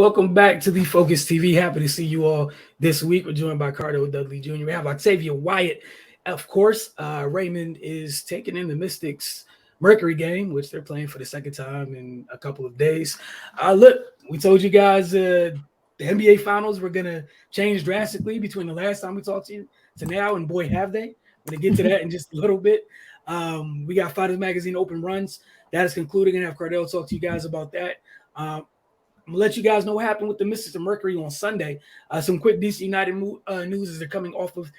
welcome back to the Focus TV. Happy to see you all this week. We're joined by Cardo Dudley Jr. We have Octavia Wyatt. Of course, Raymond is taking in the Mystics Mercury game, which they're playing for the second time in a couple of days. Look, we told you guys the NBA Finals were going to change drastically between the last time we talked to you to now, and boy, have they. We're going to get to that in just a little bit. We got Fighters Magazine open runs. That is concluding, and have Cardell talk to you guys about that. I'm gonna let you guys know what happened with the Mystics and Mercury on Sunday. Some quick DC United news as they're coming off of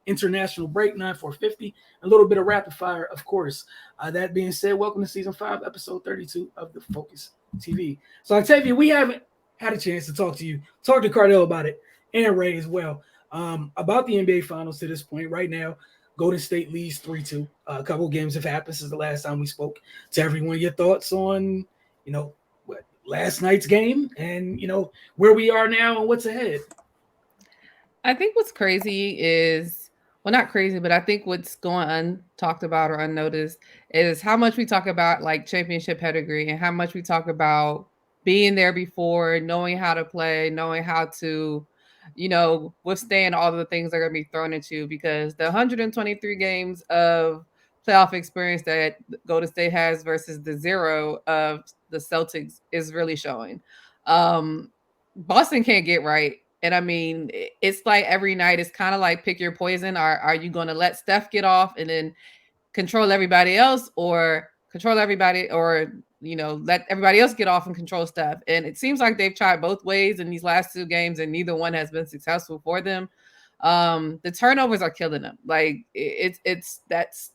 international break, 9-4-50. A little bit of rapid fire, of course. That being said, welcome to season 5, episode 32 of the Focus TV. So Octavia, we haven't had a chance to talk to Cardell about it, and Ray as well, about the NBA Finals to this point. Right now, Golden State leads 3-2. A couple of games have happened since the last time we spoke to everyone. Your thoughts on, last night's game and, where we are now and what's ahead? I think what's crazy is, well, not crazy, but I think what's going untalked about or unnoticed is how much we talk about like championship pedigree and how much we talk about being there before, knowing how to play, knowing how to, withstand all the things that are going to be thrown at you, because the 123 games of playoff experience that Golden State has versus the 0 of the Celtics is really showing. Boston can't get right. And I mean, it's like every night it's kind of like pick your poison. Are you going to let Steph get off and then control everybody else, or control everybody, or let everybody else get off and control Steph? And it seems like they've tried both ways in these last 2 games, and neither one has been successful for them. The turnovers are killing them. Like that's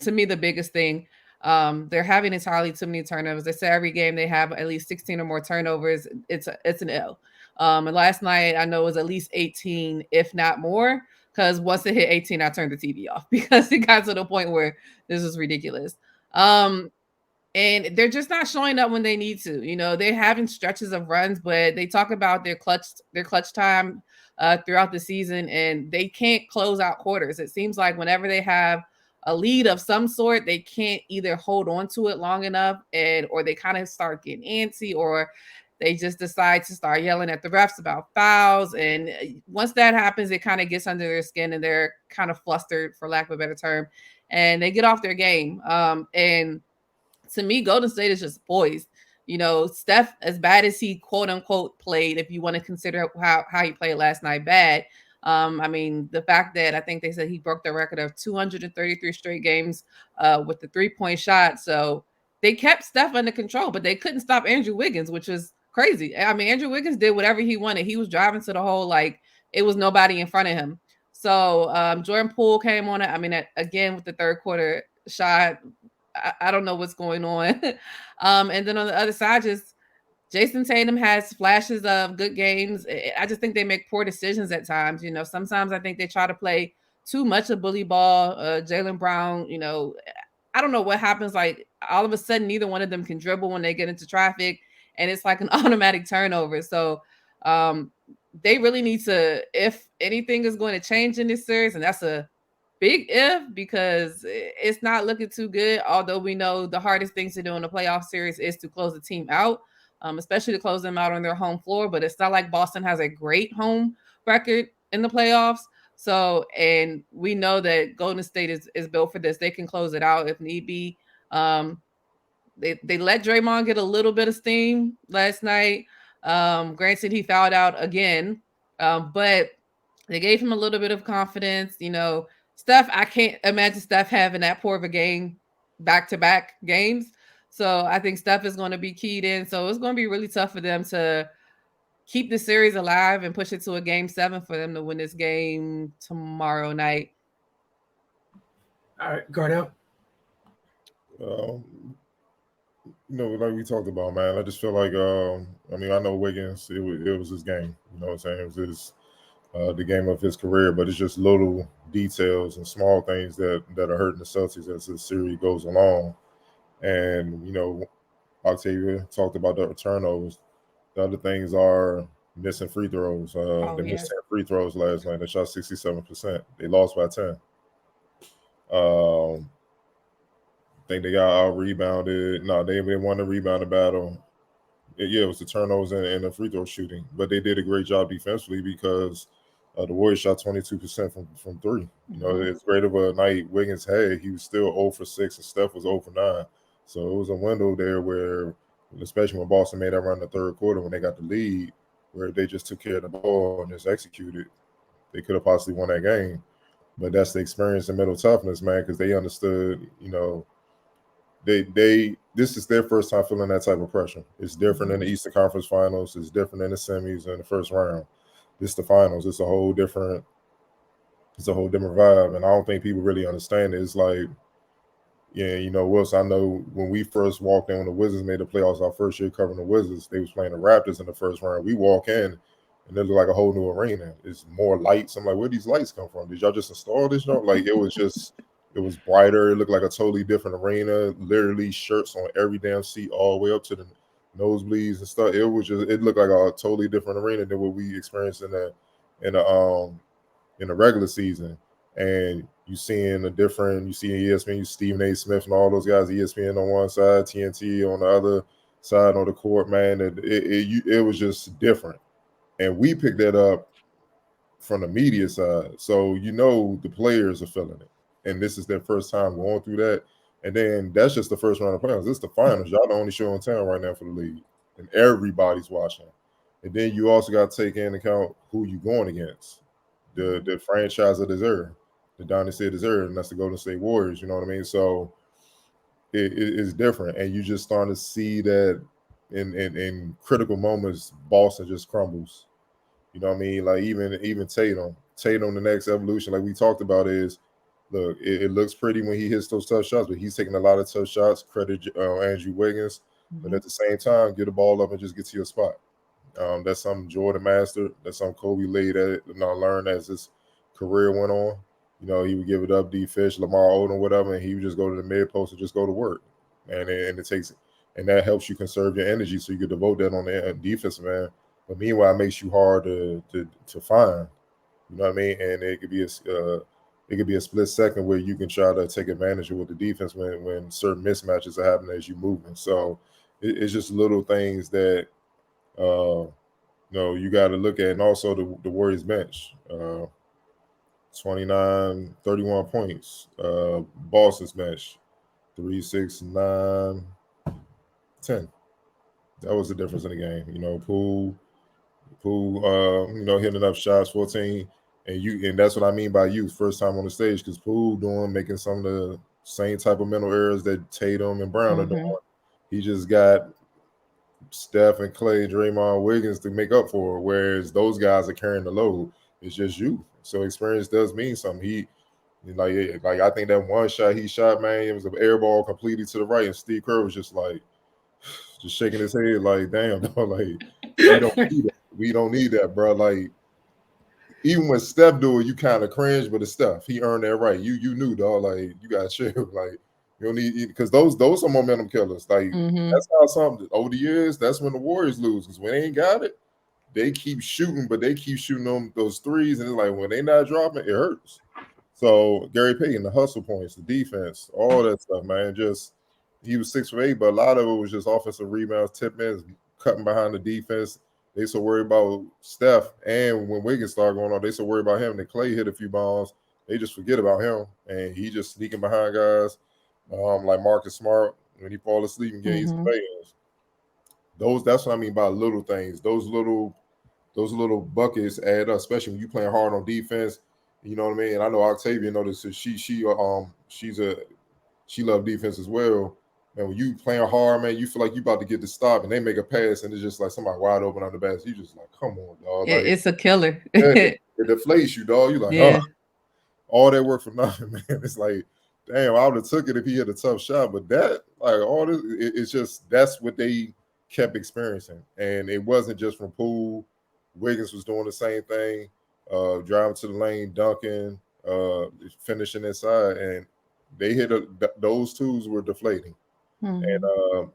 to me the biggest thing. They're having entirely too many turnovers. They say every game they have at least 16 or more turnovers. It's an L. And last night I know it was at least 18, if not more, because once it hit 18, I turned the TV off because it got to the point where this was ridiculous. And they're just not showing up when they need to. They're having stretches of runs, but they talk about their clutch time throughout the season, and they can't close out quarters. It seems like whenever they have a lead of some sort, they can't either hold on to it long enough, or they kind of start getting antsy, or they just decide to start yelling at the refs about fouls. And once that happens, it kind of gets under their skin and they're kind of flustered, for lack of a better term, and they get off their game. And to me, Golden State is just poised. Steph, as bad as he quote unquote played, if you want to consider how he played last night bad. I mean, the fact that I think they said he broke the record of 233 straight games with the 3-point shot. So they kept Steph under control, but they couldn't stop Andrew Wiggins, which was crazy. I mean, Andrew Wiggins did whatever he wanted. He was driving to the hole like it was nobody in front of him. So Jordan Poole came on it. I mean, again, with the third quarter shot, I don't know what's going on. And then on the other side, just Jason Tatum has flashes of good games. I just think they make poor decisions at times. Sometimes I think they try to play too much of bully ball. Jaylen Brown, I don't know what happens. Like all of a sudden, neither one of them can dribble when they get into traffic, and it's like an automatic turnover. So they really need to, if anything is going to change in this series, and that's a big if, because it's not looking too good. Although we know the hardest things to do in a playoff series is to close the team out. Especially to close them out on their home floor. But it's not like Boston has a great home record in the playoffs. So, and we know that Golden State is built for this. They can close it out if need be. They let Draymond get a little bit of steam last night. Granted, he fouled out again, but they gave him a little bit of confidence. Steph, I can't imagine Steph having that poor of a game back-to-back games. So I think Steph is going to be keyed in. So it's going to be really tough for them to keep the series alive and push it to a game 7 for them to win this game tomorrow night. All right, Gardell. Like we talked about, man, I just feel like, I know Wiggins, it was his game. You know what I'm saying? It was the game of his career, but it's just little details and small things that are hurting the Celtics as the series goes along. And, Octavia talked about the turnovers. The other things are missing free throws. They missed 10 free throws last night. They shot 67%. They lost by 10. I think they got out rebounded. No, they won the rebounding battle. Yeah, it was the turnovers and the free throw shooting, but they did a great job defensively because the Warriors shot 22% from three. You know, Mhm. as great of a night Wiggins had, he was still 0 for 6, and Steph was 0 for 9. So it was a window there where, especially when Boston made that run in the third quarter when they got the lead, where they just took care of the ball and just executed, they could have possibly won that game. But that's the experience and mental toughness, man, because they understood, you know, they this is their first time feeling that type of pressure. It's different in the Eastern Conference Finals. It's different in the semis and the first round. This the finals. It's a whole different vibe, and I don't think people really understand it. It's like, yeah, you know, Wilson, I know when we first walked in, when the Wizards made the playoffs our first year covering the Wizards, they was playing the Raptors in the first round. We walk in and it looked like a whole new arena. It's more lights. I'm like, where these lights come from? Did y'all just install this? You know? Like it was brighter. It looked like a totally different arena. Literally shirts on every damn seat all the way up to the nosebleeds and stuff. It looked like a totally different arena than what we experienced in the regular season. And you seeing you see ESPN, you Stephen A. Smith and all those guys, ESPN on one side, TNT on the other side on the court, man. It was just different. And we picked that up from the media side. So you know the players are feeling it. And this is their first time going through that. And then that's just the first round of playoffs. This is the finals. Y'all the only show in town right now for the league. And everybody's watching. And then you also got to take into account who you going against. The franchise of deserve, the dynasty of deserve, and that's the Golden State Warriors. You know what I mean? So it's different, and you just starting to see that in critical moments, Boston just crumbles. You know what I mean? Like even Tatum, the next evolution, like we talked about, is look, it looks pretty when he hits those tough shots, but he's taking a lot of tough shots. Credit Andrew Wiggins, but at the same time, get the ball up and just get to your spot. That's something Jordan mastered. That's something Kobe laid at it and I learned as his career went on. You know, he would give it up, D Fish, Lamar Odom, whatever, and he would just go to the mid post and just go to work. And it takes, and that helps you conserve your energy so you can devote that on the defensive man. But meanwhile, it makes you hard to find. You know what I mean? And it could be a split second where you can try to take advantage of with the defense when certain mismatches are happening as you moving. So it's just little things that you got to look at, and also the Warriors bench, 29, 31 points. Boston's bench, 3, 6, 9, 10. That was the difference in the game. You know, Poole, hitting enough shots, 14, and that's what I mean by youth, first time on the stage, because Poole making some of the same type of mental errors that Tatum and Brown are doing. He just got Steph and Clay, Draymond, Wiggins to make up for it, whereas those guys are carrying the load. It's just you. So experience does mean something. He like I think that one shot he shot, man, it was an air ball completely to the right, and Steve Kerr was just like just shaking his head like, damn, dog, like we don't need that. We don't need that, bro. Like even when Steph do it, you kind of cringe, but it's Steph. He earned that right. You knew, dog. Like you got to chill. Like you don't need, because those are momentum killers. Like that's how something over the years. That's when the Warriors lose, because when they ain't got it, they keep shooting, but they keep shooting them those threes, and it's like when they not dropping, it hurts. So Gary Payton, the hustle points, the defense, all that stuff, man. Just he was 6 for 8, but a lot of it was just offensive rebounds, tip ins, cutting behind the defense. They so worried about Steph, and when Wiggins started going on, they so worried about him. And Clay hit a few bombs, they just forget about him, and he just sneaking behind guys, like Marcus Smart when he fall asleep and getting fans. That's what I mean by little things. Those little buckets add up, especially when you playing hard on defense. You know what I mean? And I know Octavia noticed that she loved defense as well. And when you playing hard, man, you feel like you about to get the stop, and they make a pass, and it's just like somebody wide open on the basket. You just like, come on, dog. Like It's a killer. it deflates you, dog. You like, Yeah. all that work for nothing, man. It's like, damn, I would have took it if he had a tough shot. But that, like all this, it's just that's what they kept experiencing. And it wasn't just from Poole. Wiggins was doing the same thing, driving to the lane, dunking, finishing inside, and they those twos were deflating. And to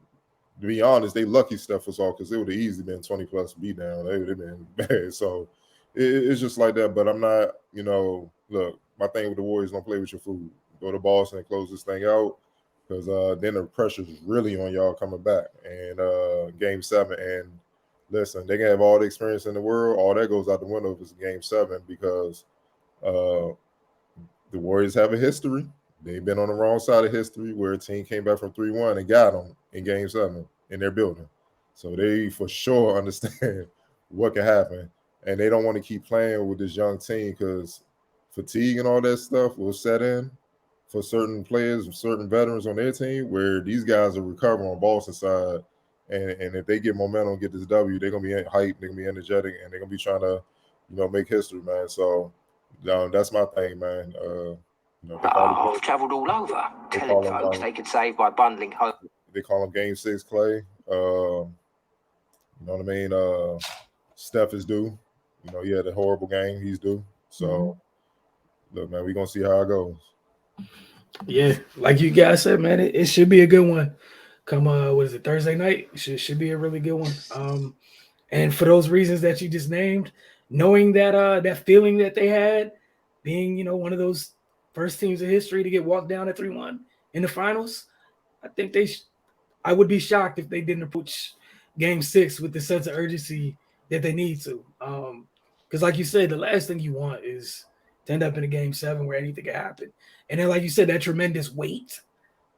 be honest, they lucky Steph was off, because it would have easily been 20 plus beat down. They would have been bad. So it's just like that. But I'm not, look, my thing with the Warriors, don't play with your food. Go to Boston and close this thing out. because then the pressure's really on y'all coming back. And Game 7, and listen, they can have all the experience in the world. All that goes out the window if it's Game 7 because the Warriors have a history. They've been on the wrong side of history where a team came back from 3-1 and got them in Game 7 in their building. So they for sure understand what can happen. And they don't want to keep playing with this young team because fatigue and all that stuff will set in for certain players, certain veterans on their team, where these guys are recovering on Boston's side. And if they get momentum, get this W, they're going to be hyped, they're going to be energetic, and they're going to be trying to, make history, man. So that's my thing, man. I've travelled all over telling folks they could save by bundling home. They call him Game 6 Clay. You know what I mean? Steph is due. He had a horrible game. He's due. So, look, man, we're going to see how it goes. Yeah, like you guys said, man, it should be a good one. Come, what is it, Thursday night? Should be a really good one. And for those reasons that you just named, knowing that that feeling that they had, being, one of those first teams in history to get walked down at 3-1 in the finals, I think I would be shocked if they didn't approach Game 6 with the sense of urgency that they need to. Because like you said, the last thing you want is to end up in a Game 7 where anything can happen. And then, like you said, that tremendous weight,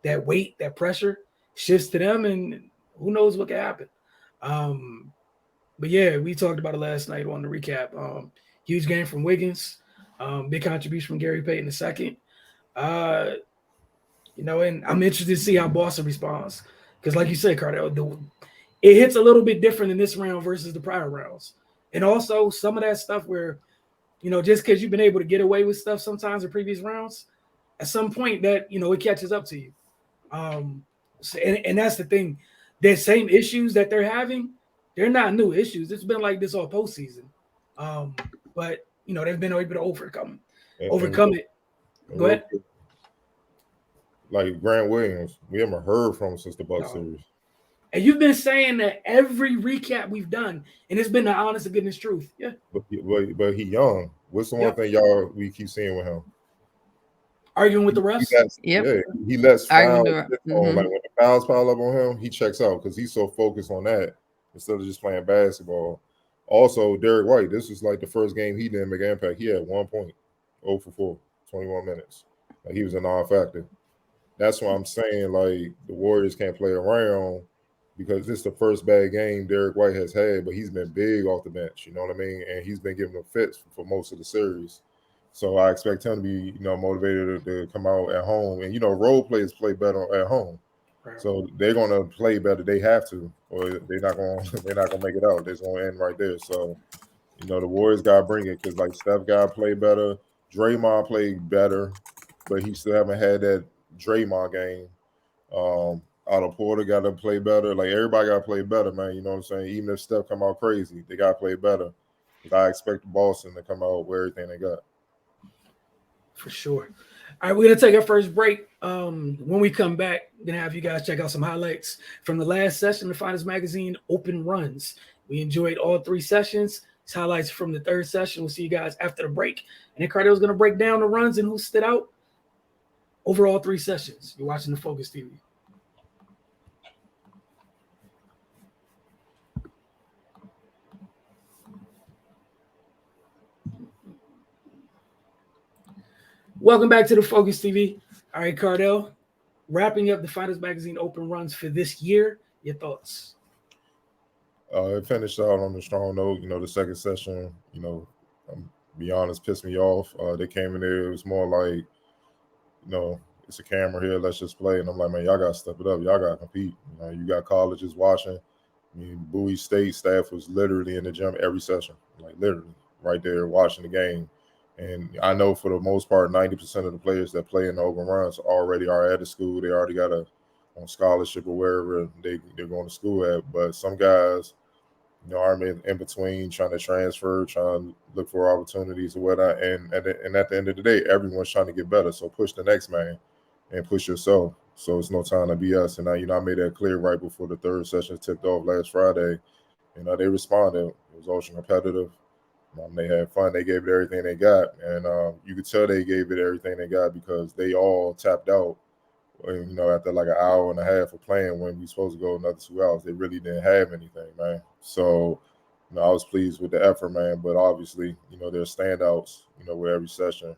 that pressure shifts to them, and who knows what can happen. But yeah, we talked about it last night on the recap. Huge game from Wiggins, big contribution from Gary Payton II. And I'm interested to see how Boston responds. Because like you said, Cardell, it hits a little bit different in this round versus the prior rounds. And also some of that stuff where, just because you've been able to get away with stuff sometimes in previous rounds, at some point that, it catches up to you. And that's the thing. The same issues that they're having, they're not new issues. It's been like this all postseason. But, they've been able to overcome it. Go ahead. Like Grant Williams, we haven't heard from him since the Bucks series. And you've been saying that every recap we've done, and it's been the honest to goodness truth. Yeah. But he young. What's the one thing we keep seeing with him? Arguing with the refs? He lets fouls on. Like when the fouls pile up on him, he checks out because he's so focused on that instead of just playing basketball. Also, Derek White, this is like the first game he didn't make an impact. He had 1 point, 0 for 4, 21 minutes. Like he was a non-factor. That's why I'm saying, like, the Warriors can't play around because this is the first bad game Derek White has had, but he's been big off the bench, you know what I mean? And he's been giving them fits for most of the series. So I expect him to be, motivated to come out at home. And, role players play better at home. Right. So they're going to play better. They have to, or they're not going to make it out. They're going to end right there. So, the Warriors got to bring it because, like, Steph got to play better. Draymond played better, but he still haven't had that Draymond game. Otto Porter got to play better. Like, everybody got to play better, man. You know what I'm saying? Even if Steph come out crazy, they got to play better. I expect Boston to come out with everything they got. For sure. All right, we're going to take our first break. When we come back, we're going to have you guys check out some highlights from the last session of the Finest Magazine Open Runs. We enjoyed all 3 sessions. It's highlights from the 3rd session. We'll see you guys after the break. And then Cardell's going to break down the runs and who stood out over all 3 sessions. You're watching the Focus TV. Welcome back to the Focus TV. All right, Cardell, wrapping up the Finest Magazine Open Runs for this year. Your thoughts? It finished out on a strong note. The second session, be honest, pissed me off. They came in there. It was more like, it's a camera here. Let's just play. And I'm like, man, y'all got to step it up. Y'all got to compete. You got colleges watching. Bowie State staff was literally in the gym every session, like literally right there watching the game. And I know for the most part, 90% of the players that play in the open runs already are at the school. They already got on scholarship or wherever they're going to school at. But some guys, are in between trying to transfer, trying to look for opportunities or whatnot. And at the end of the day, everyone's trying to get better. So push the next man and push yourself. So it's no time to BS. And I made that clear right before the 3rd session tipped off last Friday. They responded. It was ultra competitive. They had fun. They gave it everything they got. And you could tell they gave it everything they got because they all tapped out after like an hour and a half of playing when we supposed to go another 2 hours, they really didn't have anything, man. So, I was pleased with the effort, man. But obviously, there's standouts, with every session.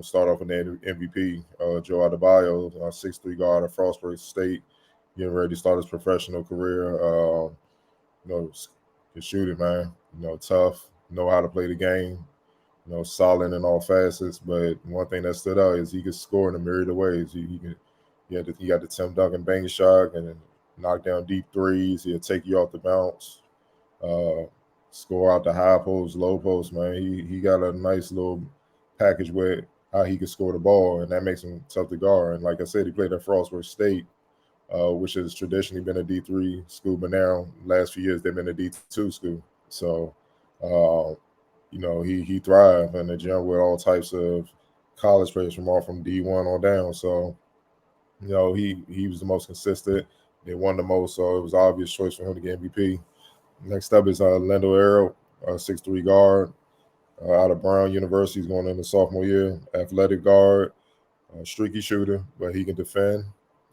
Start off with the MVP, Joe Adebayo, 6'3" guard at Frostburg State, getting ready to start his professional career. Can shoot it, man. Tough, know how to play the game. Solid in all facets. But one thing that stood out is he could score in a myriad of ways. He got the Tim Duncan bank shot and knock down deep threes. He'll take you off the bounce, score out the high post, low post. Man, he got a nice little package with how he could score the ball, and that makes him tough to guard. And like I said, he played at Frostburg State, which has traditionally been a D3 school, but now last few years they've been a D2 school. So. He thrived in the gym with all types of college players from D1 on down. So, he was the most consistent. They won the most, so it was an obvious choice for him to get MVP. Next up is Lendo Arrow, 6'3" guard out of Brown University. He's going into sophomore year. Athletic guard, streaky shooter, but he can defend.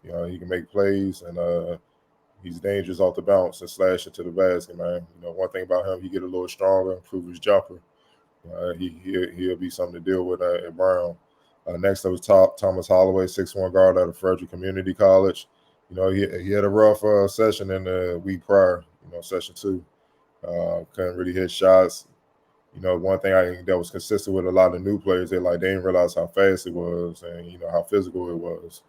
He can make plays, and he's dangerous off the bounce and slash into the basket, man. One thing about him, he get a little stronger, improve his jumper. He'll be something to deal with at Brown. Next up was Thomas Holloway, 6'1" guard out of Frederick Community College. He had a rough session in the week prior, session 2. Couldn't really hit shots. One thing that was consistent with a lot of new players, they didn't realize how fast it was and, how physical it was.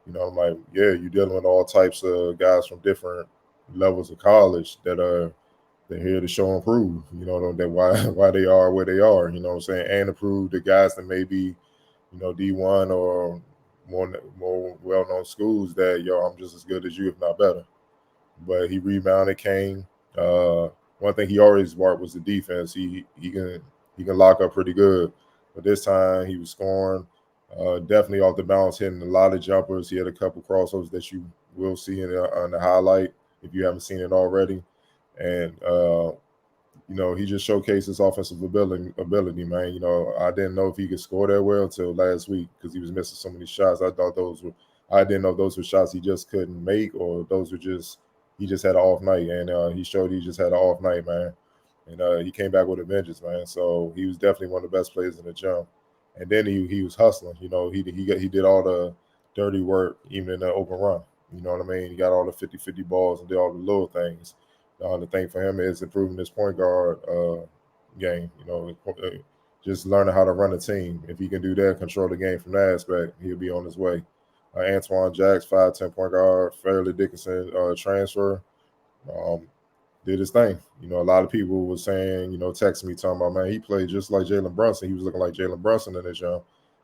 I'm like, yeah, you're dealing with all types of guys from different levels of college that they're here to show and prove, that why they are where they are, what I'm saying, and to prove the guys that may be, D1 or more well-known schools that, I'm just as good as you, if not better. But he rebounded, came. One thing he always marked was the defense. He can lock up pretty good. But this time he was scoring, definitely off the bounce, hitting a lot of jumpers. He had a couple crossovers that you will see on the highlight if you haven't seen it already. And, he just showcased his offensive ability, man. I didn't know if he could score that well until last week because he was missing so many shots. I didn't know if those were shots he just couldn't make or those were he just had an off night. And he showed he just had an off night, man. And he came back with a vengeance, man. So he was definitely one of the best players in the gym. And then he was hustling. He did all the dirty work, even in the open run. You know what I mean? He got all the 50-50 balls and did all the little things. The thing for him is improving his point guard game. Just learning how to run a team. If he can do that, control the game from that aspect, he'll be on his way. Antoine Jacks, 5'10" point guard, Fairleigh Dickinson transfer, did his thing. A lot of people were saying, texting me talking about, man, he played just like Jalen Brunson. He was looking like Jalen Brunson in this young,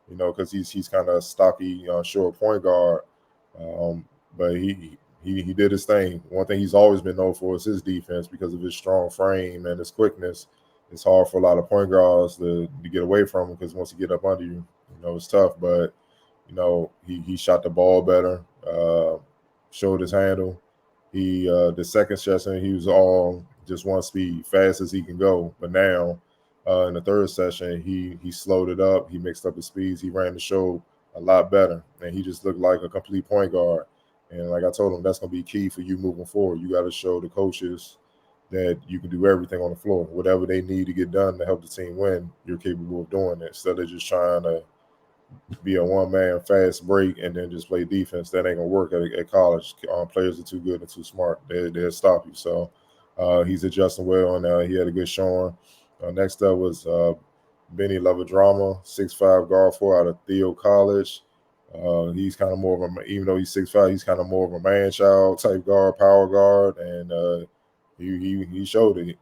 because he's kind of stocky, short point guard. But he did his thing. One thing he's always been known for is his defense because of his strong frame and his quickness. It's hard for a lot of point guards to get away from him because once he get up under you, it's tough. But, he shot the ball better, showed his handle. The second session, he was all just one speed, fast as he can go. But now in the third session, he slowed it up. He mixed up his speeds. He ran the show a lot better. And he just looked like a complete point guard. And like I told him, that's going to be key for you moving forward. You got to show the coaches that you can do everything on the floor. Whatever they need to get done to help the team win, you're capable of doing it. Instead of just trying to be a one-man fast break and then just play defense. That ain't going to work at college. Players are too good and too smart. They'll stop you. So he's adjusting well, and he had a good showing. Next up was Benny Lovadrama, 6'5" guard out of Theo College. He's kind of more of even though he's 6'5", he's kind of more of a man-child type guard, power guard, and he showed it.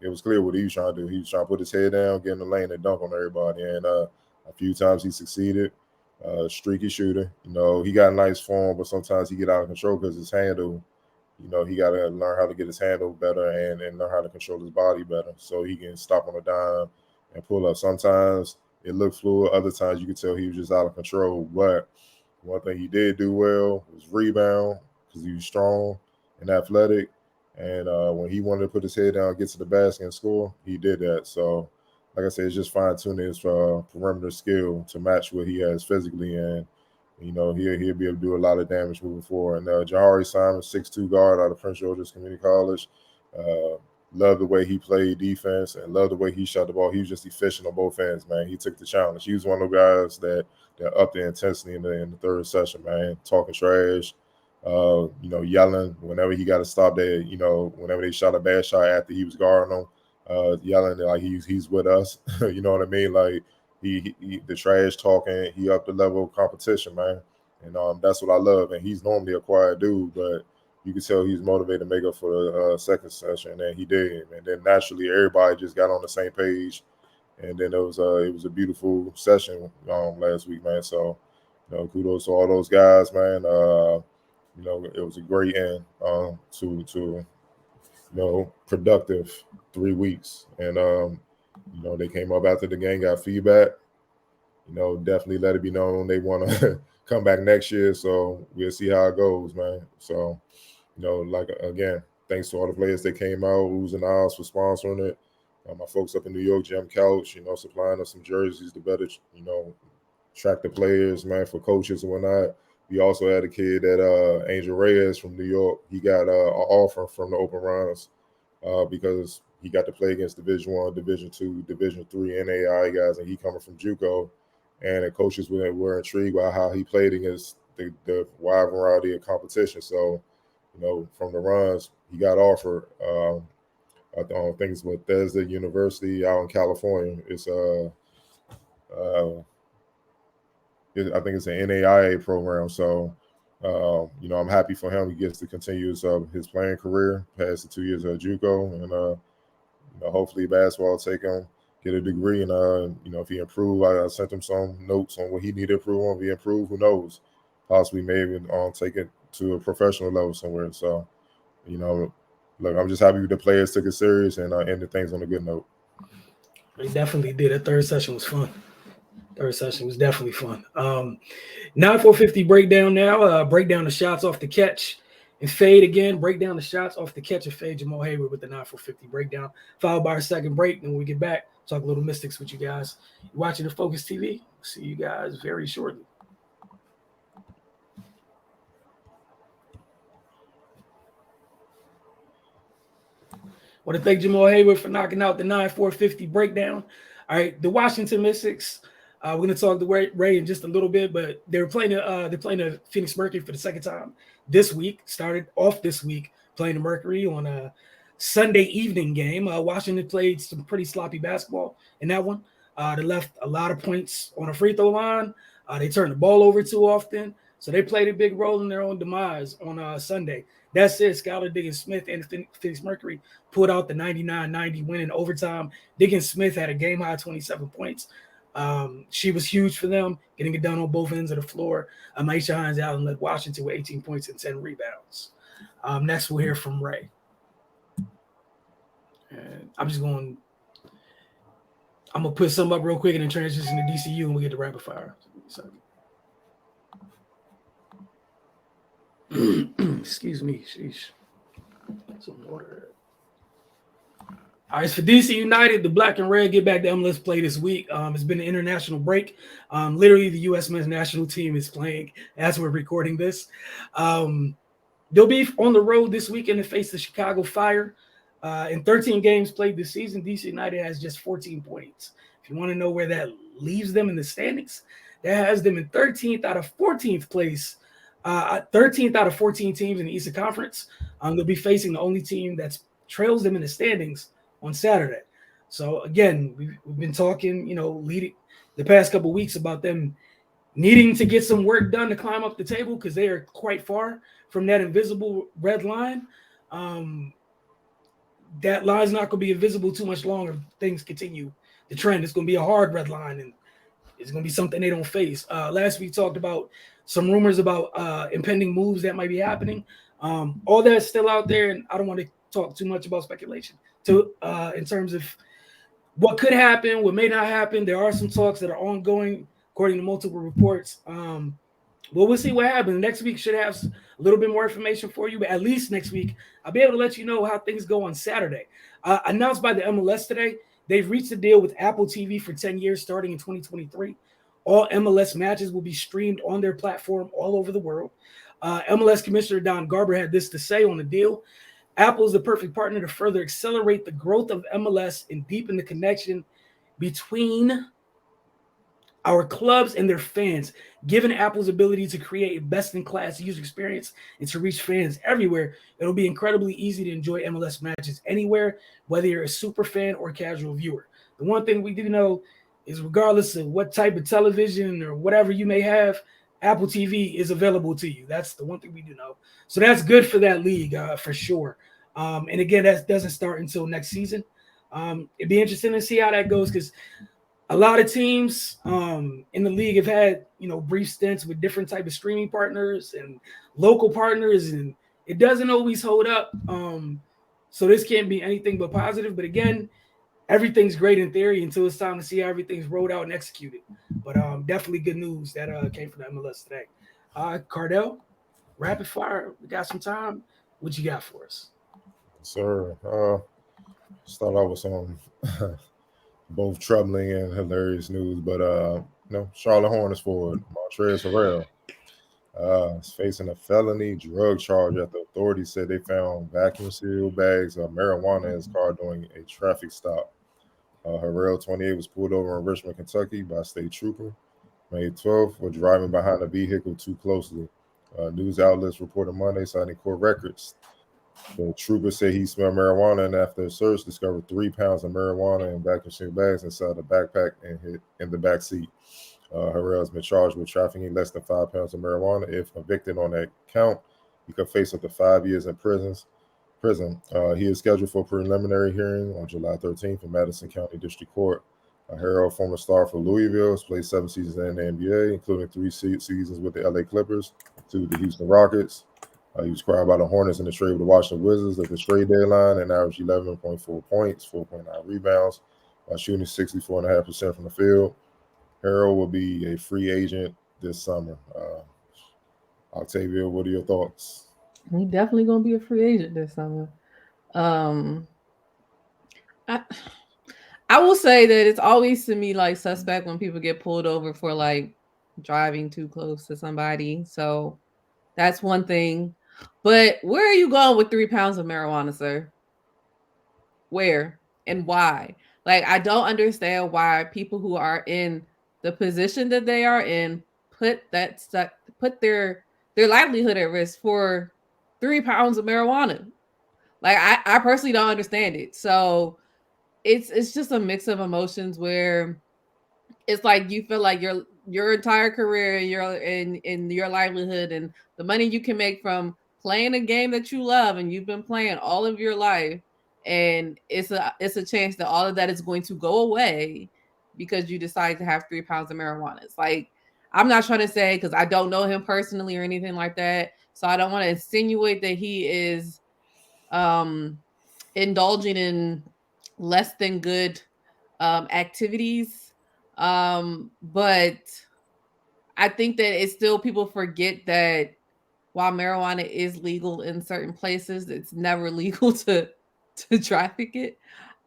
It was clear what he was trying to do. He was trying to put his head down, get in the lane, and dunk on everybody. And a few times he succeeded. Streaky shooter. He got a nice form, but sometimes he get out of control because his handle. He got to learn how to get his handle better and learn how to control his body better so he can stop on a dime and pull up. Sometimes it looked fluid. Other times you could tell he was just out of control. But one thing he did do well was rebound because he was strong and athletic. And when he wanted to put his head down, get to the basket and score, he did that. So, like I said, it's just fine-tuning his perimeter skill to match what he has physically. And, You know, he'll be able to do a lot of damage moving forward. And Jahari Simon, 6'2" guard out of Prince George's Community College. Love the way he played defense and love the way he shot the ball. He was just efficient on both ends, man. He took the challenge. He was one of those guys that upped the intensity in the third session, man. Talking trash, you know, yelling whenever he got to stop there. You know, whenever they shot a bad shot after he was guarding them, yelling like he's with us. You know what I mean? Like he the trash talking. He upped the level of competition, man. And that's what I love. And he's normally a quiet dude, but you could tell he's motivated to make up for the second session, and he did. And then naturally, everybody just got on the same page. And then it was a beautiful session last week, man. So, you know, kudos to all those guys, man. You know, it was a great end to you know, productive 3 weeks. And you know, they came up after the game, got feedback. You know, definitely let it be known they want to come back next year. So we'll see how it goes, man. So, you know, like, again, thanks to all the players that came out, Ooze and Oz for sponsoring it. My folks up in New York, Jim Couch, you know, supplying us some jerseys to better, you know, track the players, man, for coaches and whatnot. We also had a kid that Angel Reyes from New York. He got an offer from the Open Runs because he got to play against Division I, Division II, Division III NAI guys, and he coming from JUCO. And the coaches were intrigued by how he played against the wide variety of competition. So, you know, from the runs, he got offered. I think it's Bethesda University out in California. It's I think it's an NAIA program. So, you know, I'm happy for him. He gets to continue his playing career past the 2 years at JUCO, and you know, hopefully basketball will take him, get a degree, and you know, if he improve, I sent him some notes on what he needed to improve on. If he improve, who knows? Possibly maybe take it to a professional level somewhere. So, you know, look, I'm just happy the players took it serious and ended things on a good note. They definitely did. The third session was fun. Third session was definitely fun. 9-4-50 breakdown now. Break down the shots off the catch and fade again. Break down the shots off the catch and fade. Jamal Hayward with the 9-4-50 breakdown, followed by our second break. Then when we get back, talk a little Mystics with you guys. You're watching the Focus TV. See you guys very shortly. I want to thank Jamal Hayward for knocking out the 9-4-50 breakdown. All right, the Washington Mystics. We're going to talk to Ray in just a little bit, but they're playing the Phoenix Mercury for the second time this week. Started off this week playing the Mercury on a Sunday evening game. Washington played some pretty sloppy basketball in that one. They left a lot of points on a free throw line. They turned the ball over too often. So they played a big role in their own demise on Sunday. That said, Skylar Diggins-Smith and the Phoenix Mercury pulled out the 99-90 win in overtime. Diggins-Smith had a game-high 27 points. She was huge for them, getting it done on both ends of the floor. Maisha Hines-Allen led Washington with 18 points and 10 rebounds. Next, we'll hear from Ray. And I'm going to put some up real quick and then transition to DCU and we'll get to rapid fire. Excuse me. Sheesh. Some water. All right, for DC United, the black and red get back to MLS play this week. It's been an international break. Literally, the U.S. men's national team is playing as we're recording this. They'll be on the road this weekend to face the Chicago Fire. In 13 games played this season, DC United has just 14 points. If you want to know where that leaves them in the standings, that has them in 13th out of 14th place. 13th out of 14 teams in the Eastern Conference. They'll be facing the only team that trails them in the standings on Saturday. So again, we've been talking, leading the past couple of weeks about them needing to get some work done to climb up the table because they are quite far from that invisible red line. That line's not going to be invisible too much longer if things continue the trend. It's going to be a hard red line, and it's going to be something they don't face. Last week talked about some rumors about impending moves that might be happening. All that's still out there, and I don't want to talk too much about speculation in terms of what could happen, what may not happen. There are some talks that are ongoing, according to multiple reports. Well, we'll see what happens. Next week should have a little bit more information for you, but at least next week, I'll be able to let you know how things go on Saturday. Announced by the MLS today, they've reached a deal with Apple TV for 10 years starting in 2023. All MLS matches will be streamed on their platform all over the world. MLS Commissioner Don Garber had this to say on the deal. Apple is the perfect partner to further accelerate the growth of MLS and deepen the connection between our clubs and their fans. Given Apple's ability to create a best-in-class user experience and to reach fans everywhere, it'll be incredibly easy to enjoy MLS matches anywhere, whether you're a super fan or a casual viewer. The one thing we do know is regardless of what type of television or whatever you may have, Apple TV is available to you. That's the one thing we do know. So that's good for that league for sure. And again, that doesn't start until next season. It'd be interesting to see how that goes because a lot of teams in the league have had, brief stints with different type of streaming partners and local partners, and it doesn't always hold up. So this can't be anything but positive. But again, everything's great in theory until it's time to see how everything's rolled out and executed. But definitely good news that came from the MLS today. Cardell, rapid fire. We got some time. What you got for us? Sir, start off with some both troubling and hilarious news. But Charlotte Hornets forward Montrezl Harrell is facing a felony drug charge after authorities said they found vacuum seal bags of marijuana in his car during a traffic stop. Harrell, 28, was pulled over in Richmond, Kentucky by a state trooper May 12th for driving behind a vehicle too closely. News outlets reported Monday, citing court records. The trooper said he smelled marijuana, and after a search, discovered 3 pounds of marijuana in vacuum seal bags inside a backpack and in the back seat. Harrell has been charged with trafficking less than 5 pounds of marijuana. If convicted on that count, he could face up to 5 years in prison. He is scheduled for a preliminary hearing on July 13th in Madison County District Court. Harrell, former star for Louisville, has played 7 seasons in the NBA, including 3 seasons with the LA Clippers, 2 with the Houston Rockets. He was acquired by the Hornets in the trade with the Washington Wizards at the trade deadline and averaged 11.4 points, 4.9 rebounds, while shooting 64.5% from the field. Harrell will be a free agent this summer. Octavia, what are your thoughts? He definitely gonna be a free agent this summer. I will say that it's always to me like suspect when people get pulled over for like driving too close to somebody. So that's one thing. But where are you going with 3 pounds of marijuana, sir? Where and why? Like, I don't understand why people who are in the position that they are in put their livelihood at risk for 3 pounds of marijuana. Like, I personally don't understand it. So it's just a mix of emotions where it's like you feel like your entire career and your livelihood and the money you can make from playing a game that you love and you've been playing all of your life, and it's a chance that all of that is going to go away because you decide to have 3 pounds of marijuana. It's like, I'm not trying to say, because I don't know him personally or anything like that, so I don't want to insinuate that he is indulging in less than good activities, but I think that it's still, people forget that while marijuana is legal in certain places, it's never legal to traffic it.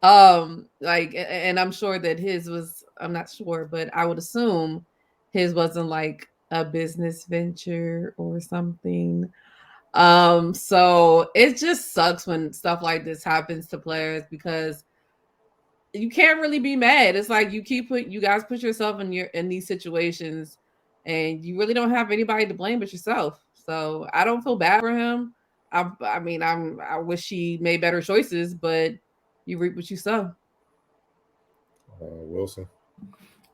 And I'm sure that his was, I'm not sure, but I would assume his wasn't like a business venture or something. So it just sucks when stuff like this happens to players because you can't really be mad. It's like you guys put yourself in these situations and you really don't have anybody to blame but yourself. So I don't feel bad for him. I wish he made better choices, but you reap what you sow. Wilson.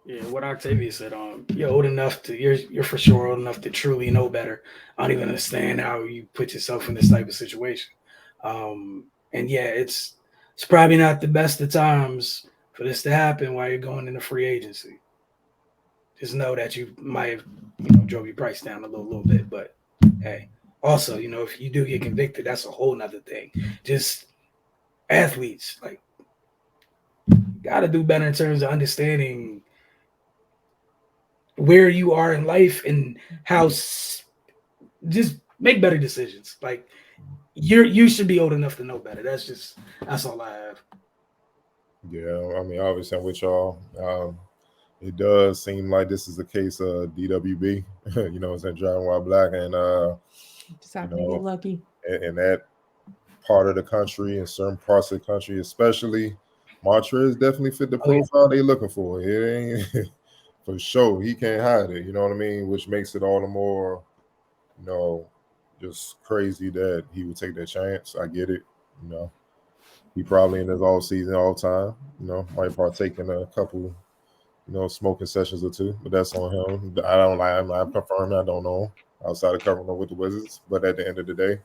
Yeah, what Octavia said. You're old enough to you're for sure old enough to truly know better. I don't even understand how you put yourself in this type of situation. And yeah, it's probably not the best of times for this to happen while you're going into free agency. Just know that you might have, drove your price down a little bit, but hey, also, if you do get convicted, that's a whole nother thing. Just athletes, like, got to do better in terms of understanding where you are in life and how just make better decisions. Like, you should be old enough to know better. That's all I have. Yeah, I mean, obviously I'm with y'all. it does seem like this is a case of DWB, you know, it's in driving while black, and just happen to get lucky. In that part of the country, in certain parts of the country, especially, Montrez definitely fit the profile they looking for. It ain't for sure. He can't hide it. You know what I mean? Which makes it all the more, you know, just crazy that he would take that chance. I get it. You know, he probably in his all season, all time. You know, might partake in a couple, you know, smoking sessions or two, but that's on him. I don't like. I'm confirming. I don't know outside of covering with the Wizards, but at the end of the day,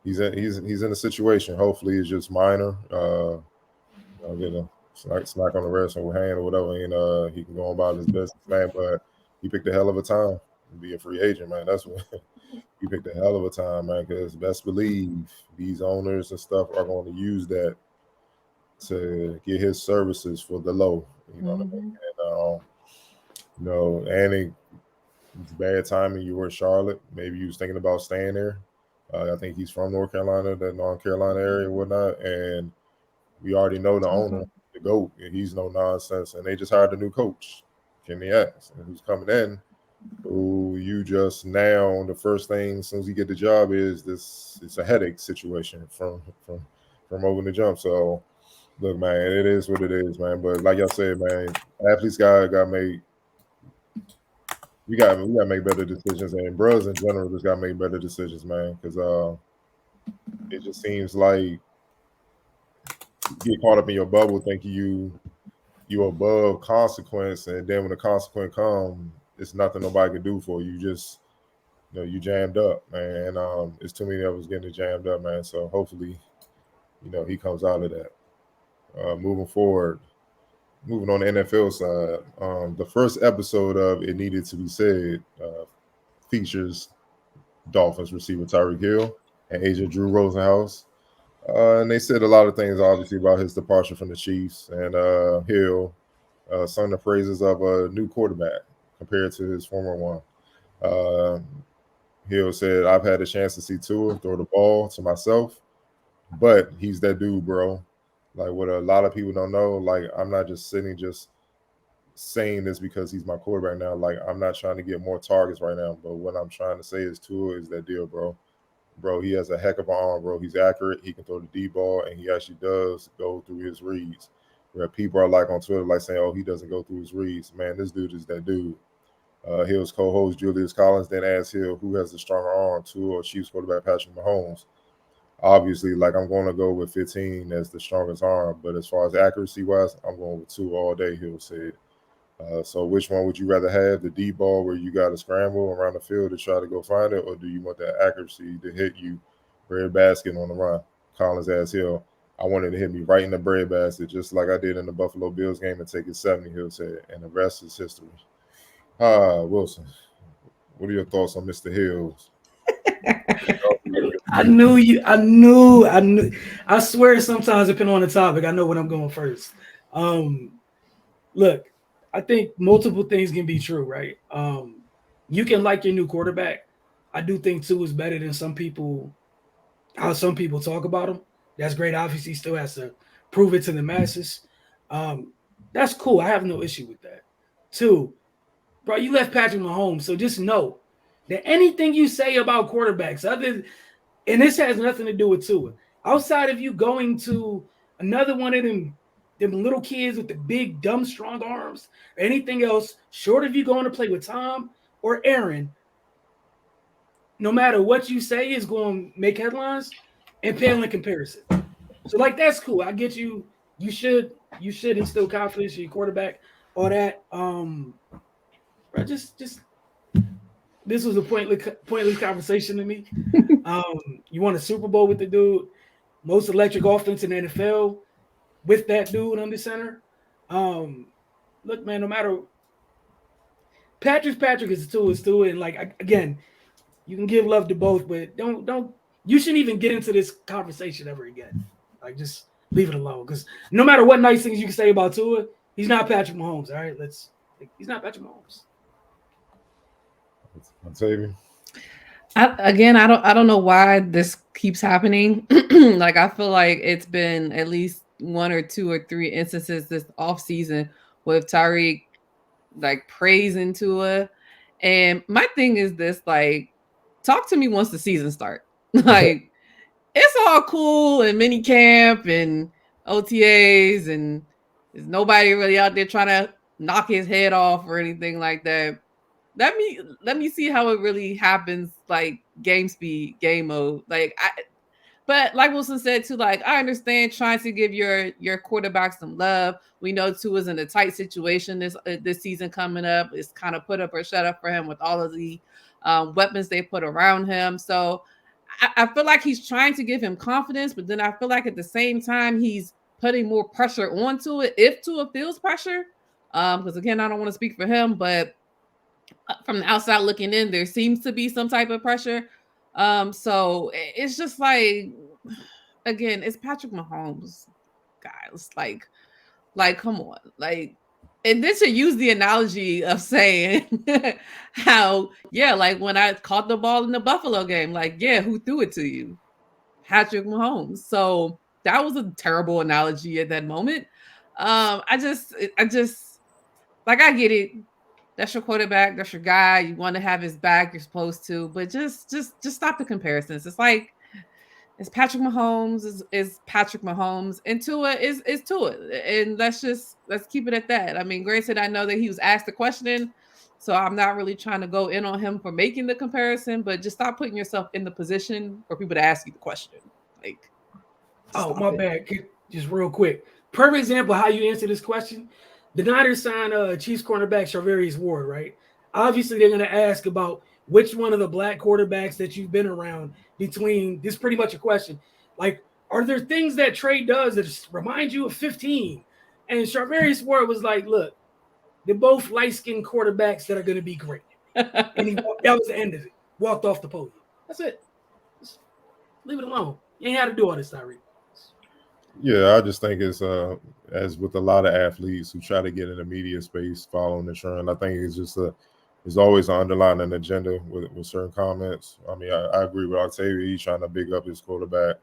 he's in a situation. Hopefully, it's just minor. I'll get a smack on the wrist or hand or whatever, and he can go about his business, man. But he picked a hell of a time to be a free agent, man. That's what he picked a hell of a time, man. Because best believe these owners and stuff are going to use that to get his services for the low. You know what I mean? And you know, and it's bad timing. You were in Charlotte. Maybe you was thinking about staying there. I think he's from North Carolina, that North Carolina area and whatnot, and we already know the owner, the GOAT, and he's no nonsense. And they just hired a new coach, Kenny X, and who's coming in, who you just now, the first thing as soon as you get the job is this, it's a headache situation from over the jump. So look, man, it is what it is, man. But like y'all said, man, athletes got made. We got to make better decisions, and bros in general just got to make better decisions, man. Because it just seems like get caught up in your bubble thinking you above consequence, and then when the consequence comes, it's nothing nobody can do for you. Just, you know, you jammed up, man. And it's too many of us getting jammed up, man. So hopefully, you know, he comes out of that. Moving forward, moving on the NFL side, the first episode of It Needed to Be Said features Dolphins receiver Tyreek Hill and agent Drew Rosenhaus. And they said a lot of things, obviously, about his departure from the Chiefs. And Hill sung the praises of a new quarterback compared to his former one. Hill said, "I've had a chance to see Tua throw the ball to myself, but he's that dude, bro. Like, what a lot of people don't know, like, I'm not just sitting just saying this because he's my quarterback now. Like, I'm not trying to get more targets right now, but what I'm trying to say is Tua is that deal, bro. Bro, he has a heck of an arm, bro. He's accurate. He can throw the deep ball, and he actually does go through his reads. Where people are like on Twitter, like saying, oh, he doesn't go through his reads. Man, this dude is that dude." Hill's co-host Julius Collins then asked Hill who has the stronger arm, Tua or Chiefs quarterback Patrick Mahomes. Obviously, like, I'm going to go with 15 as the strongest arm, but as far as accuracy-wise, I'm going with 2 all day, Hill said. So which one would you rather have, the deep ball where you got to scramble around the field to try to go find it, or do you want that accuracy to hit you bread basket on the run? Collins asked Hill, "I wanted to hit me right in the bread basket, just like I did in the Buffalo Bills game and take it 70, Hill said, and the rest is history." Wilson, what are your thoughts on Mr. Hills? I knew. I swear sometimes, depending on the topic, I know when I'm going first. Look, I think multiple things can be true, right? You can like your new quarterback. I do think Tua is better than how some people talk about him. That's great. Obviously, he still has to prove it to the masses. That's cool. I have no issue with that. 2, bro, you left Patrick Mahomes, so just know that anything you say about quarterbacks, and this has nothing to do with Tua, outside of you going to another one of them little kids with the big, dumb, strong arms, or anything else, short of you going to play with Tom or Aaron, no matter what you say is going to make headlines and pale in comparison. So, like, that's cool. I get you. You should instill confidence in your quarterback, all that. Bro, just this was a pointless conversation to me. You won a Super Bowl with the dude, most electric offense in the NFL with that dude under center. Look, man, no matter Patrick is Tua, and like, again, you can give love to both, but don't you shouldn't even get into this conversation ever again. Like, just leave it alone, because no matter what nice things you can say about Tua, he's not Patrick Mahomes. All right, he's not Patrick Mahomes. I don't know why this keeps happening. Like, I feel like it's been at least 1 or 2 or 3 instances this off season with Tyreek like praising Tua. And my thing is this, like, talk to me once the season starts. Like, it's all cool and mini camp and OTAs, and there's nobody really out there trying to knock his head off or anything like that. Let me see how it really happens, like game speed, game mode. But like Wilson said too, like I understand trying to give your quarterback some love. We know Tua's in a tight situation this season coming up. It's kind of put up or shut up for him with all of the weapons they put around him. So I feel like he's trying to give him confidence, but then I feel like at the same time he's putting more pressure onto it if Tua feels pressure. Because again, I don't want to speak for him, but from the outside looking in, there seems to be some type of pressure. So it's just like, again, it's Patrick Mahomes, guys. Like, come on, like, and then to use the analogy of saying how, yeah, like when I caught the ball in the Buffalo game, like, yeah, who threw it to you? Patrick Mahomes. So that was a terrible analogy at that moment. I just like, I get it. That's your quarterback. That's your guy. You want to have his back. You're supposed to, but just stop the comparisons. It's like, it's Patrick Mahomes is Patrick Mahomes, and Tua is Tua, and let's keep it at that. I mean, granted, I know that he was asked the question, so I'm not really trying to go in on him for making the comparison, but just stop putting yourself in the position for people to ask you the question. Like, oh my bad, just real quick. Perfect example how you answer this question. The Niners signed Chiefs cornerback Charvarius Ward, right? Obviously, they're going to ask about which one of the black quarterbacks that you've been around between. This is pretty much a question. Like, are there things that Trey does that remind you of 15? And Charvarius Ward was like, look, they're both light-skinned quarterbacks that are going to be great. And that was the end of it. Walked off the podium. That's it. Just leave it alone. You ain't had to do all this, Tyreek. Yeah, I just think it's as with a lot of athletes who try to get in the media space following the trend. I think it's just there's always an underlying agenda with certain comments. I mean, I agree with Octavia. He's trying to big up his quarterback.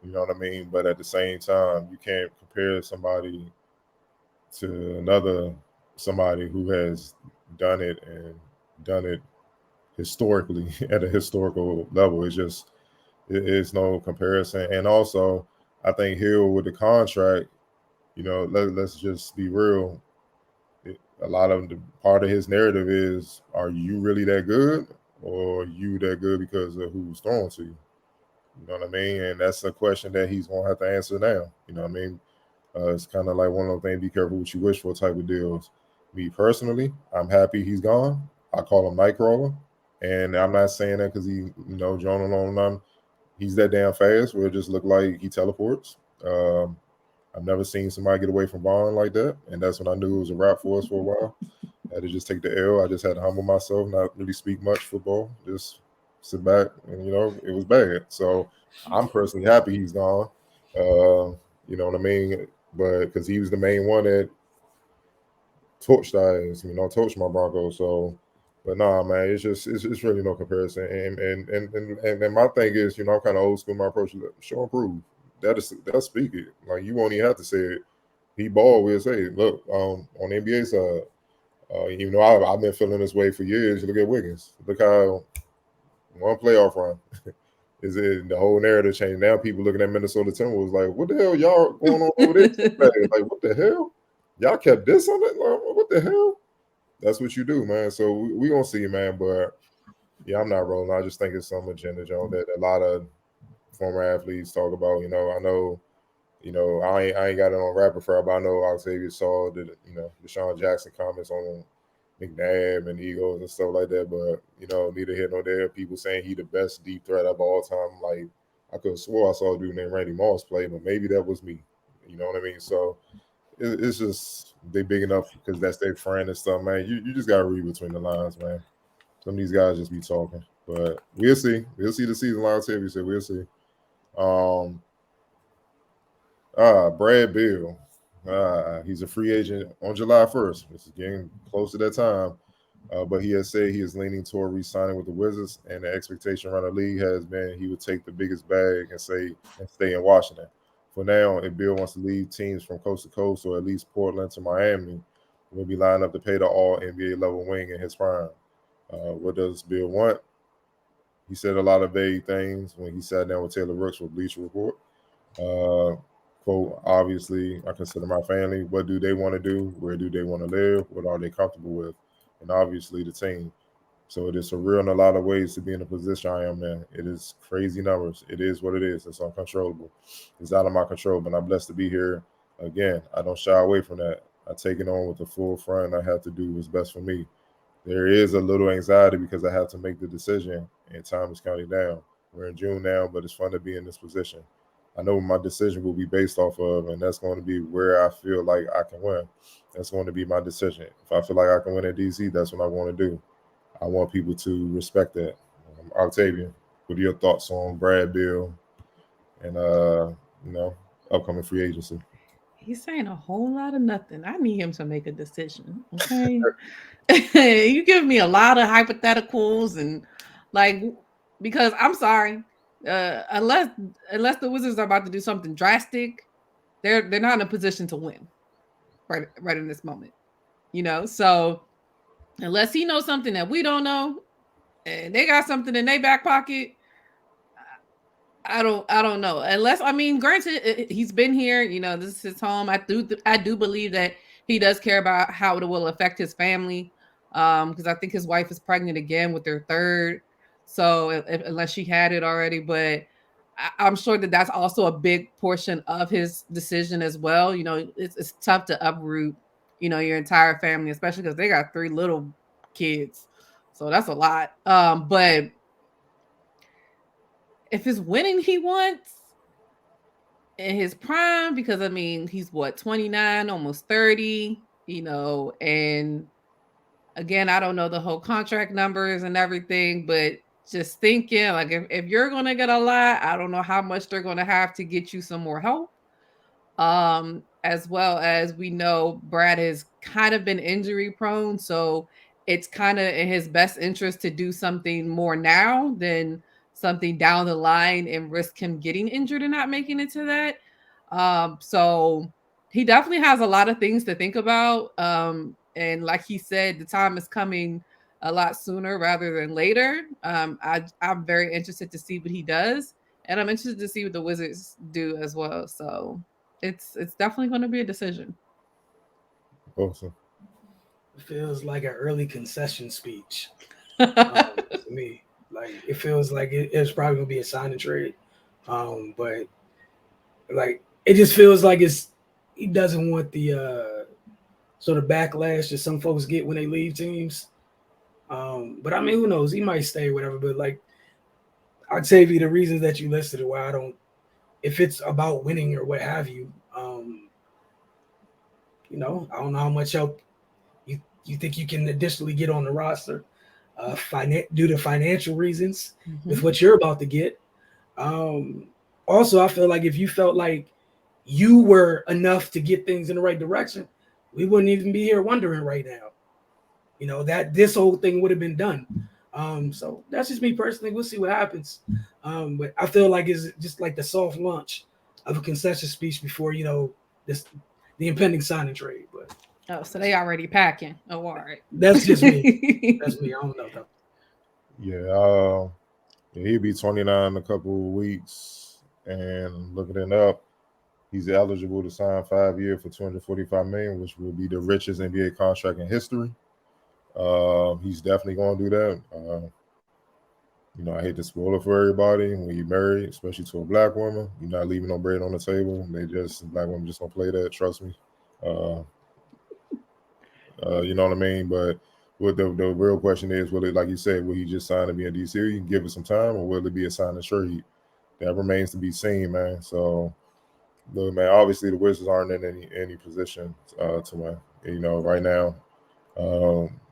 You know what I mean? But at the same time, you can't compare somebody to somebody who has done it historically at a historical level. It's no comparison. And also, I think Hill with the contract, you know, let's just be real. A lot of the part of his narrative is, are you really that good, or are you that good because of who's throwing to you? You know what I mean? And that's a question that he's gonna have to answer now. You know what I mean? It's kind of like one of those things, be careful what you wish for type of deals. Me personally, I'm happy he's gone. I call him Nightcrawler. And I'm not saying that because he, you know, Jonah alone, he's that damn fast where it just looked like he teleports. I've never seen somebody get away from Vaughn like that. And that's when I knew it was a wrap for us for a while. I had to just take the L. I just had to humble myself, not really speak much football, just sit back. And, you know, it was bad. So I'm personally happy he's gone. You know what I mean? But because he was the main one that torched us, you know, torched my Broncos. So, but nah, man, it's really no comparison. And my thing is, you know, I'm kind of old school. My approach is show and prove. That'll speak it. Like, you won't even have to say it. He ball will say, look, on the NBA side, even though I've been feeling this way for years. Look at Wiggins. Look how one playoff run is it the whole narrative changed. Now people looking at Minnesota Timberwolves like, what the hell y'all going on over there? Like, what the hell? Y'all kept this on it? Like, what the hell? That's what you do, man. So we gonna see, man. But yeah, I'm not rolling. I just think it's some agenda, Joe, that a lot of former athletes talk about. You know, I know, you know, I ain't got it on rapid fire, but I know Octavia saw the, you know, Deshaun Jackson comments on McNabb and Eagles and stuff like that. But, you know, neither here nor there. People saying he the best deep threat of all time. Like, I could have swore I saw a dude named Randy Moss play, but maybe that was me. You know what I mean? So it's just they big enough because that's their friend and stuff, man. You just gotta read between the lines, man. Some of these guys just be talking, but we'll see. We'll see the season long Octavia said. We'll see. Brad Beal. He's a free agent on July 1st. This is getting close to that time. But he has said he is leaning toward re-signing with the Wizards, and the expectation around the league has been he would take the biggest bag and stay in Washington. For now, if Bill wants to lead teams from coast to coast or at least Portland to Miami, will be lined up to pay the all NBA level wing in his prime. What does Bill want? He said a lot of vague things when he sat down with Taylor Rooks for Bleacher Report. Quote, obviously, I consider my family. What do they want to do? Where do they want to live? What are they comfortable with? And obviously the team. So it is surreal in a lot of ways to be in the position I am in. It is crazy numbers. It is what it is. It's uncontrollable. It's out of my control, but I'm blessed to be here. Again, I don't shy away from that. I take it on with the full front. I have to do what's best for me. There is a little anxiety because I have to make the decision and time is counting down. We're in June now, but it's fun to be in this position. I know what my decision will be based off of, and that's going to be where I feel like I can win. That's going to be my decision. If I feel like I can win at DC, that's what I want to do. I want people to respect that. Octavian, what are your thoughts on Brad Bill and upcoming free agency? He's saying a whole lot of nothing. I need him to make a decision. Okay. You give me a lot of hypotheticals and because I'm sorry, unless the Wizards are about to do something drastic, they're not in a position to win right in this moment. So unless he knows something that we don't know and they got something in their back pocket, I don't know. Unless, granted, he's been here, this is his home. I do believe that he does care about how it will affect his family. Because I think his wife is pregnant again with their third. So unless she had it already, but I'm sure that that's also a big portion of his decision as well. It's tough to uproot, your entire family, especially because they got 3 little kids. So that's a lot. But if it's winning he wants in his prime, because he's 29, almost 30, and again, I don't know the whole contract numbers and everything, but just thinking like if you're gonna get a lot, I don't know how much they're gonna have to get you some more help. As well as we know Brad has kind of been injury prone, so it's kind of in his best interest to do something more now than something down the line and risk him getting injured and not making it to that. So he definitely has a lot of things to think about. And like he said, the time is coming a lot sooner rather than later. I'm very interested to see what he does, and I'm interested to see what the Wizards do as well. So it's definitely going to be a decision. Awesome. It feels like an early concession speech to me. Like it feels like it's probably gonna be a sign and trade, but like it just feels like he doesn't want the sort of backlash that some folks get when they leave teams. But who knows? He might stay, or whatever. But like Octavia, the reasons that you listed are why I don't. If it's about winning or what have you, I don't know how much help you think you can additionally get on the roster, due to financial reasons with what you're about to get. Also, I feel like if you felt like you were enough to get things in the right direction, we wouldn't even be here wondering right now. That this whole thing would have been done. So that's just me personally. We'll see what happens. But I feel like it's just like the soft launch of a concession speech before the impending signing trade. But so they already packing. Oh, all right. That's just me. That's me. I don't know though. Yeah, he'll be 29 in a couple of weeks, and looking it up, he's eligible to sign 5 years for $245 million, which will be the richest NBA contract in history. He's definitely going to do that. I hate to spoil it for everybody. When you're married, especially to a black woman, you're not leaving no bread on the table. Black women just gonna play that. Trust me. You know what I mean? But what the real question is, will it, like you said, will he just sign to be in DC? You can give it some time, or will it be a sign and trade? That remains to be seen, man. So, look, man, obviously the Wizards aren't in any position to win. Right now,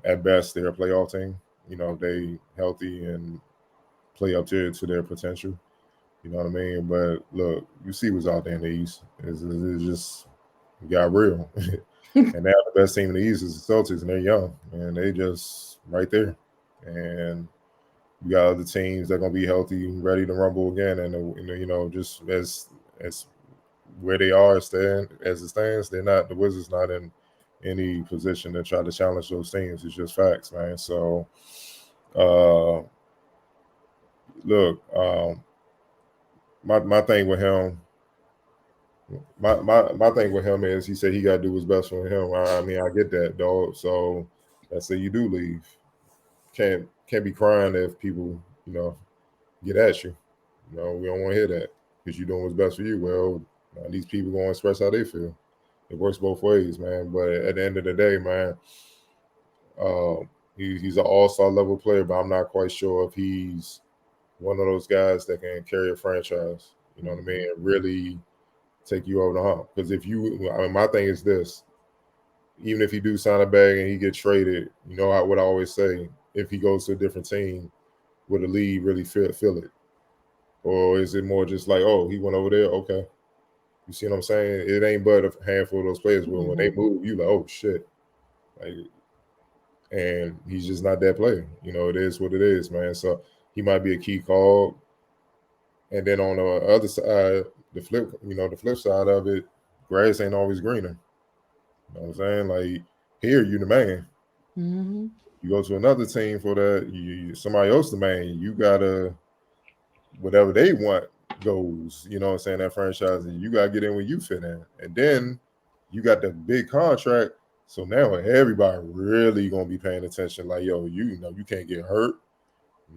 at best, they're a playoff team. They healthy and play up to their potential. You know what I mean? But look, you see what's out there in the East. It's just got real. And now the best team in the East is the Celtics, and they're young, and they just right there. And you got other teams that are gonna be healthy, ready to rumble again. And just as where they are as it stands, they're not. The Wizards not in any position to try to challenge those teams. It's just facts, man. So, look, my thing with him. My thing with him is he said he got to do what's best for him. I mean, I get that, dog. So let's say you do leave. Can't be crying if people, get at you. We don't want to hear that because you're doing what's best for you. Well, these people going to express how they feel. It works both ways, man. But at the end of the day, man, he's an all-star level player, but I'm not quite sure if he's one of those guys that can carry a franchise. You know what I mean? Really take you over the hump. Because my thing is this: even if he do sign a bag and he get traded, what I always say, if he goes to a different team, will the league really feel it? Or is it more just like, oh, he went over there? Okay. You see what I'm saying? It ain't but a handful of those players. But when they move, you like, oh, shit. And he's just not that player. It is what it is, man. So he might be a key call. And then on the other side, the flip side of it, grass ain't always greener. You know what I'm saying? Like, here, you the man. Mm-hmm. You go to another team for that, somebody else the man. You gotta, whatever they want goes, you know what I'm saying, that franchise, and you gotta get in where you fit in. And then you got the big contract. So now everybody really gonna be paying attention. Like, yo, you can't get hurt.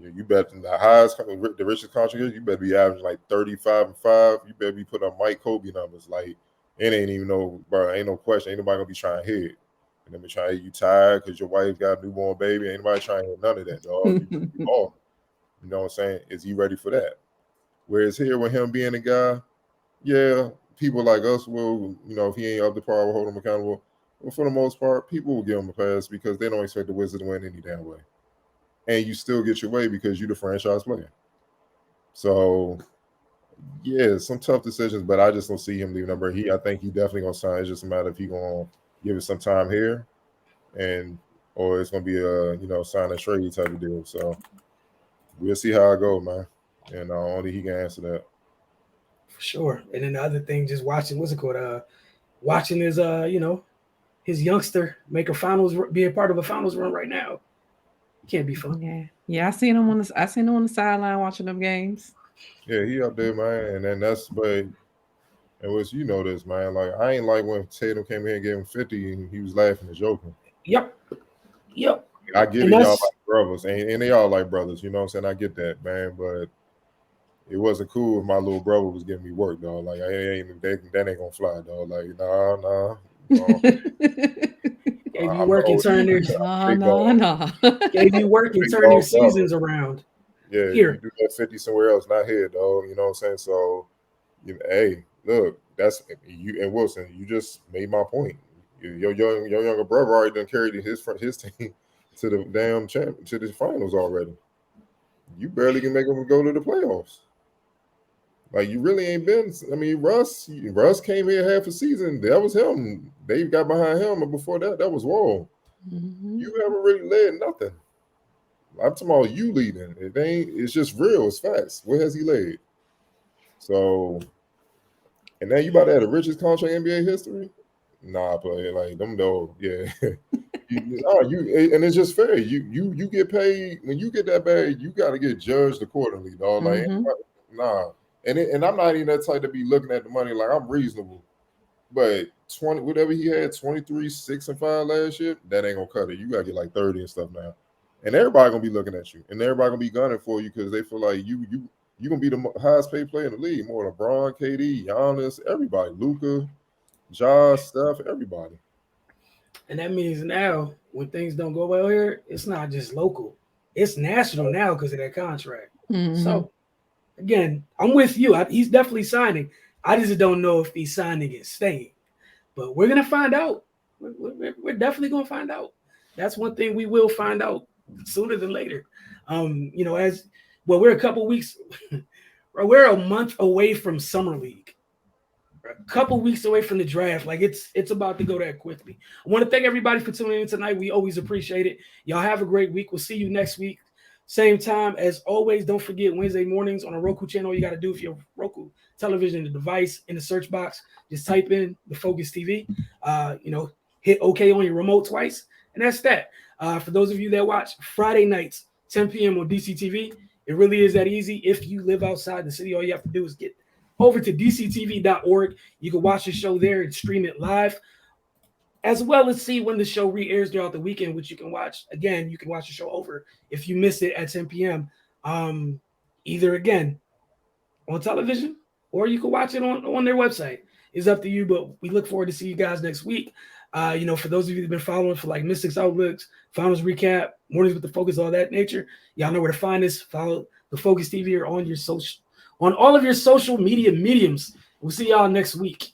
You bet the richest contract is, you better be averaging like 35 and 5. You better be putting up Mike Kobe numbers. Like, it ain't even ain't no question. Ain't nobody gonna be trying to hit. And then be trying to hit you tired because your wife got a newborn baby. Ain't nobody trying to hit none of that, dog. You know what I'm saying? Is he ready for that? Whereas here with him being a guy, yeah, people like us will, if he ain't up to par, we'll hold him accountable. But for the most part, people will give him a pass because they don't expect the Wizards to win any damn way. And you still get your way because you're the franchise player. So, yeah, some tough decisions, but I just don't see him leaving number. I think he definitely gonna sign. It's just a matter if he gonna give it some time here, or it's gonna be a sign and trade type of deal. So we'll see how it goes, man. And only he can answer that. For sure. And then the other thing, just watching, what's it called? Watching his his youngster make be a part of a finals run right now. Can't be fun. Yeah. I seen him on the sideline watching them games. Yeah, he up there, man. And then that's and this, this, man. Like, I ain't like when Tatum came here and gave him 50 and he was laughing and joking. Yep. I get it, y'all like brothers, and they all like brothers. You know what I'm saying? I get that, man. But it wasn't cool if my little brother was giving me work, dog. Like, that ain't gonna fly, dog. Like, nah. Gave you work and turn their Gave you work and turn their seasons around. Yeah, here. You do that 50 somewhere else, not here, dog. You know what I'm saying? So, hey, look, that's you and Wilson. You just made my point. Your younger brother already done carried his team to the damn to the finals already. You barely can make them go to the playoffs. Like, you really ain't been. I mean, Russ came here half a season. That was him. They got behind him, and before that was Wall. Mm-hmm. You haven't really led nothing. I'm talking about you leading. It's just real. It's facts. Where has he led? So, and now you about to have the richest contract in NBA history? Nah, play like them though. Yeah. And it's just fair. You get paid when you get that bag. You got to get judged accordingly, dog. Like, nah. And I'm not even that type to be looking at the money like I'm reasonable. But 20, whatever he had, 23, 6 and 5 last year, that ain't gonna cut it. You gotta get like 30 and stuff now. And everybody gonna be looking at you, and everybody gonna be gunning for you because they feel like you gonna be the highest paid player in the league, more than LeBron, KD, Giannis, everybody, Luka, Josh, Steph, everybody. And that means now when things don't go well here, it's not just local, it's national now because of that contract. Mm-hmm. So again, I'm with you. He's definitely signing. I just don't know if he's signing and staying, but we're gonna find out. We're definitely gonna find out. That's one thing we will find out sooner than later. As well, we're a couple weeks, we're a month away from Summer League, a couple weeks away from the draft. Like, it's about to go that quickly. I want to thank everybody for tuning in tonight. We always appreciate it. Y'all have a great week. We'll see you next week. Same time as always. Don't forget Wednesday mornings on a Roku channel. You got to do if you're Roku television, the device in the search box, just type in the Focus TV. Hit hit OK on your remote twice, and that's that. For those of you that watch Friday nights, 10 p.m. on DCTV, it really is that easy. If you live outside the city, all you have to do is get over to dctv.org. You can watch the show there and stream it live, as well as see when the show re-airs throughout the weekend, which you can watch. Again, you can watch the show over if you miss it at 10 p.m. Either again on television, or you can watch it on their website. It's up to you, but we look forward to see you guys next week. For those of you that've been following for like Mystics Outlooks, Finals Recap, Mornings with the Focus, all that nature, y'all know where to find us. Follow the Focus TV or on all of your social media mediums. We'll see y'all next week.